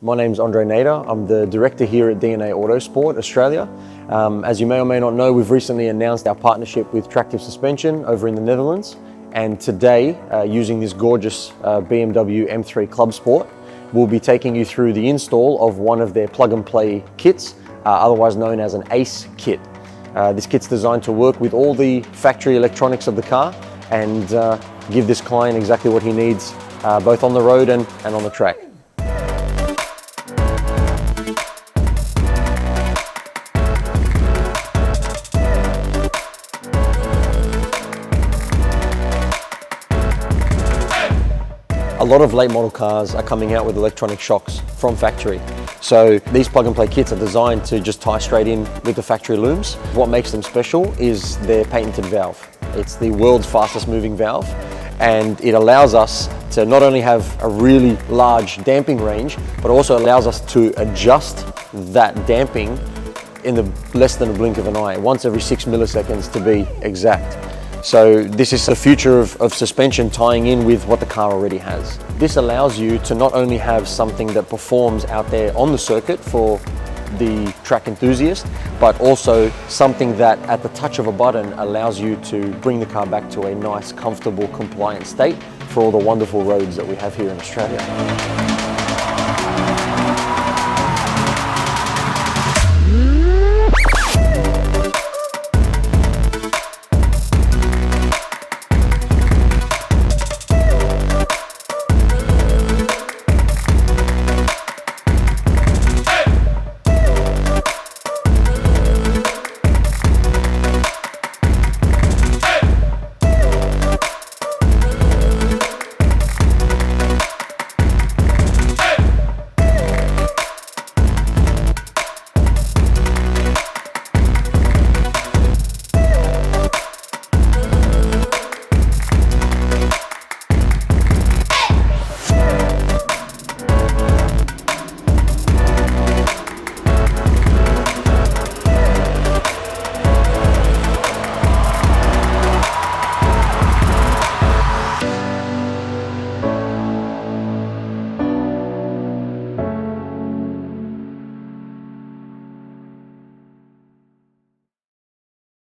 My name's Andre Nader. I'm the director here at DNA Autosport Australia. As you may or may not know, we've recently announced our partnership with TracTive Suspension over in the Netherlands. And today, using this gorgeous BMW M3 Club Sport, we'll be taking you through the install of one of their plug-and-play kits, otherwise known as an ACE Kit. This kit's designed to work with all the factory electronics of the car and give this client exactly what he needs, both on the road and on the track. A lot of late model cars are coming out with electronic shocks from factory. So these plug and play kits are designed to just tie straight in with the factory looms. What makes them special is their patented valve. It's the world's fastest moving valve, and it allows us to not only have a really large damping range, but also allows us to adjust that damping in the less than a blink of an eye, once every 6 milliseconds to be exact. So this is the future of suspension tying in with what the car already has. This allows you to not only have something that performs out there on the circuit for the track enthusiast, but also something that at the touch of a button allows you to bring the car back to a nice, comfortable, compliant state for all the wonderful roads that we have here in Australia.